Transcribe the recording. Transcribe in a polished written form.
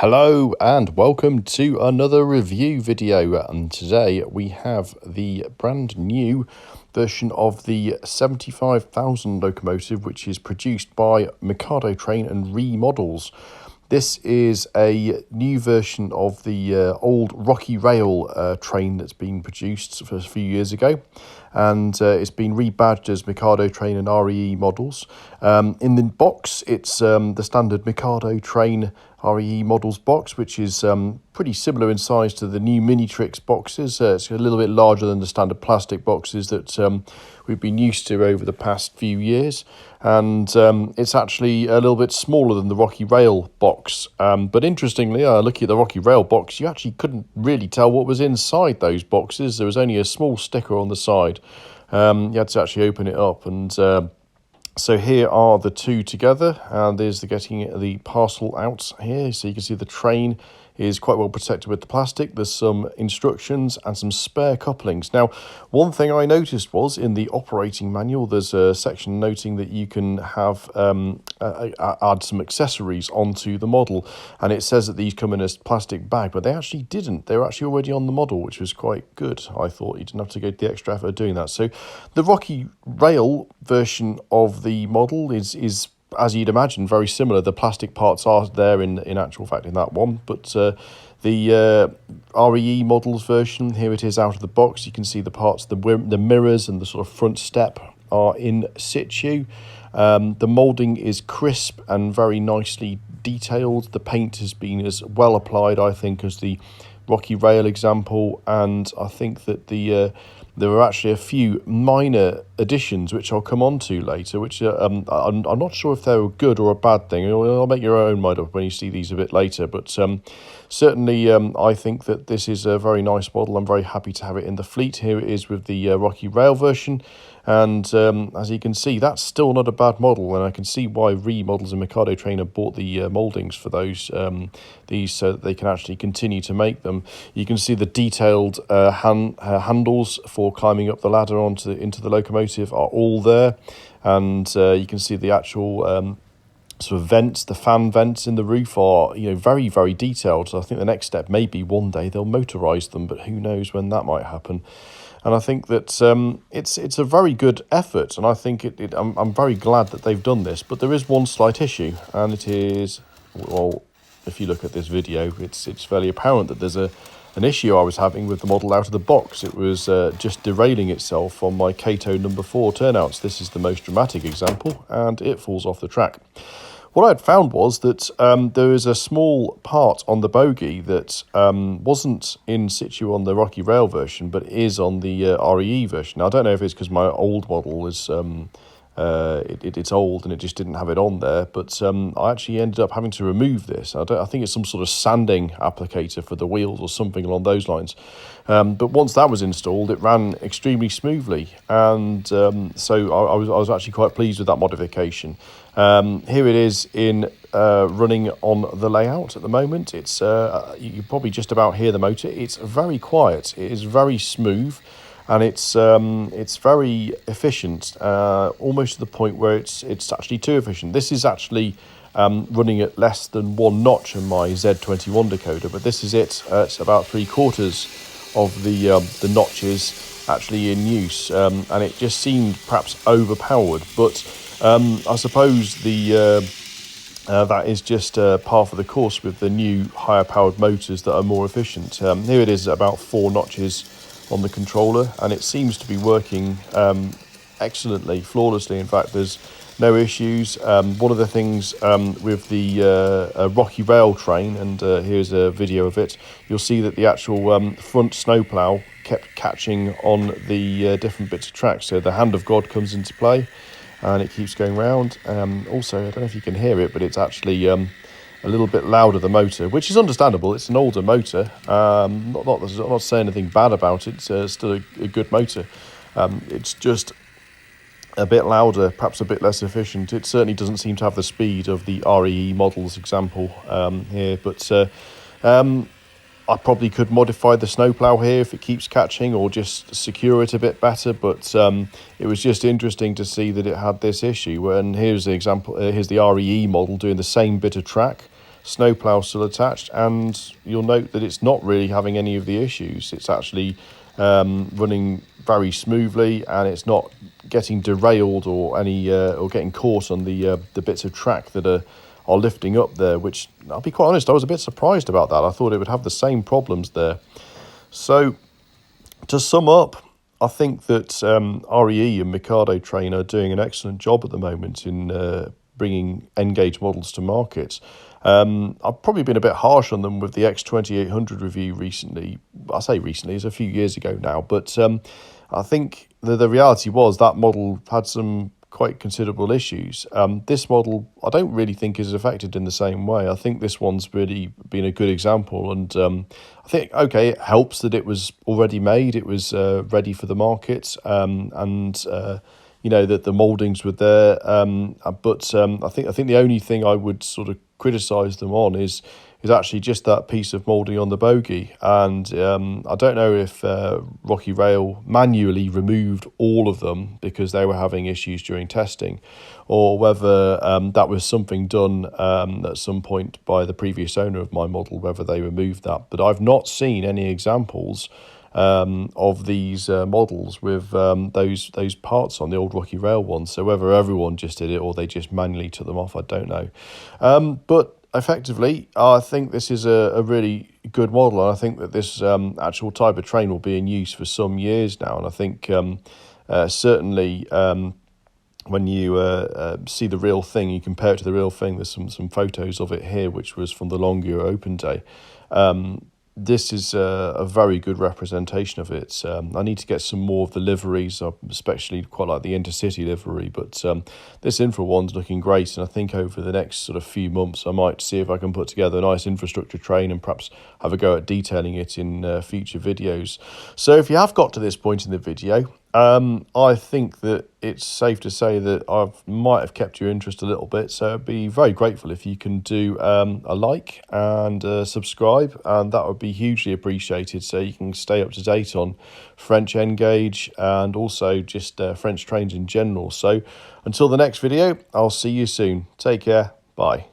Hello and welcome to another review video, and today we have the brand new version of the 75,000 locomotive, which is produced by Mikadotrain and REE models. This is a new version of the old Rockyrail train that's been produced a few years ago, and it's been rebadged as Mikadotrain and REE models. In the box, it's the standard Mikadotrain REE models box, which is pretty similar in size to the new Minitrix boxes. It's a little bit larger than the standard plastic boxes that we've been used to over the past few years, and it's actually a little bit smaller than the Rockyrail box. But interestingly, looking at the Rockyrail box, you actually couldn't really tell what was inside those boxes. There was only a small sticker on the side. You had to actually open it up, and so here are the two together, and there's getting the parcel out here. So you can see the train is quite well protected with the plastic. There's some instructions and some spare couplings. Now, one thing I noticed was in the operating manual, there's a section noting that you can have add some accessories onto the model, and it says that these come in a plastic bag, but they actually didn't. They were actually already on the model, which was quite good. I thought you didn't have to go to the extra effort of doing that. So the Rockyrail version of the model is as you'd imagine, very similar. The plastic parts are there in actual fact in that one, but the REE models version, here it is out of the box. You can see the parts, the mirrors and the sort of front step are in situ. The moulding is crisp and very nicely detailed. The paint has been as well applied, I think, as the Rockyrail example, and I think that there are actually a few minor additions which I'll come on to later, which I'm not sure if they're a good or a bad thing. I'll make your own mind up when you see these a bit later, but certainly I think that this is a very nice model. I'm very happy to have it in the fleet. Here it is with the Rockyrail version, and as you can see, that's still not a bad model, and I can see why REE models and Mikadotrain have bought the mouldings for these so that they can actually continue to make them. You can see the detailed handles for climbing up the ladder into the locomotive are all there, and you can see the actual sort of vents, the fan vents in the roof are very, very detailed. So I think the next step may be one day they'll motorise them, but who knows when that might happen. And I think that it's a very good effort, and I think I'm very glad that they've done this. But there is one slight issue, and it is, well, if you look at this video, it's fairly apparent that there's an issue I was having with the model out of the box. It was just derailing itself on my Kato number 4 turnouts. This is the most dramatic example, and it falls off the track. What I'd found was that there is a small part on the bogie that wasn't in situ on the Rockyrail version, but is on the REE version. Now, I don't know if it's because my old model is it's old and it just didn't have it on there, but I actually ended up having to remove this. I think it's some sort of sanding applicator for the wheels or something along those lines. But once that was installed, it ran extremely smoothly, and so I was actually quite pleased with that modification. Here it is in running on the layout at the moment. It's you can probably just about hear the motor. It's very quiet. It is very smooth, and it's very efficient, almost to the point where it's actually too efficient. This is actually running at less than 1 notch in my Z21 decoder, but this is it. It's about 3/4 of the notches actually in use, and it just seemed perhaps overpowered, but I suppose that is just par for the course with the new higher powered motors that are more efficient. Here it is at about 4 notches on the controller, and it seems to be working excellently, flawlessly. In fact, there's no issues. One of the things with the Rockyrail train, and here's a video of it, you'll see that the actual front snowplow kept catching on the different bits of track. So the hand of God comes into play, and it keeps going round. Also, I don't know if you can hear it, but it's actually a little bit louder, the motor, which is understandable. It's an older motor. I'm not saying anything bad about it. It's still a good motor. It's just a bit louder, perhaps a bit less efficient. It certainly doesn't seem to have the speed of the REE models example here, but I probably could modify the snowplow here if it keeps catching, or just secure it a bit better, but it was just interesting to see that it had this issue. And here's the example, here's the REE model doing the same bit of track, snowplow still attached, and you'll note that it's not really having any of the issues. It's actually running very smoothly, and it's not getting derailed or getting caught on the bits of track that are lifting up there, which, I'll be quite honest, I was a bit surprised about that. I thought it would have the same problems there. So to sum up, I think that REE and Mikadotrain are doing an excellent job at the moment in bringing N-gauge models to market. I've probably been a bit harsh on them with the X2800 review recently. I say recently, it's a few years ago now, but I think the reality was that model had some quite considerable issues. This model, I don't really think is affected in the same way. I think this one's really been a good example, and I think, okay, it helps that it was already made, it was ready for the market, and you know, that the mouldings were there, but I think the only thing I would sort of criticise them on is actually just that piece of moulding on the bogie. And I don't know if Rockyrail manually removed all of them because they were having issues during testing, or whether that was something done at some point by the previous owner of my model, whether they removed that. But I've not seen any examples of these models with those parts on the old Rockyrail ones. So whether everyone just did it or they just manually took them off, I don't know. But effectively, I think this is a really good model, and I think that this actual type of train will be in use for some years now. And I think certainly when you see the real thing, you compare it to the real thing. There's some photos of it here, which was from the Longyear Open Day. This is a very good representation of it. I need to get some more of the liveries, especially quite like the intercity livery, but this infra one's looking great, and I think over the next sort of few months I might see if I can put together a nice infrastructure train and perhaps have a go at detailing it in future videos. So if you have got to this point in the video, I think that it's safe to say that I might have kept your interest a little bit, so I'd be very grateful if you can do a like and subscribe, and that would be hugely appreciated, so you can stay up to date on French N-gauge and also just French trains in general. So until the next video, I'll see you soon. Take care. Bye.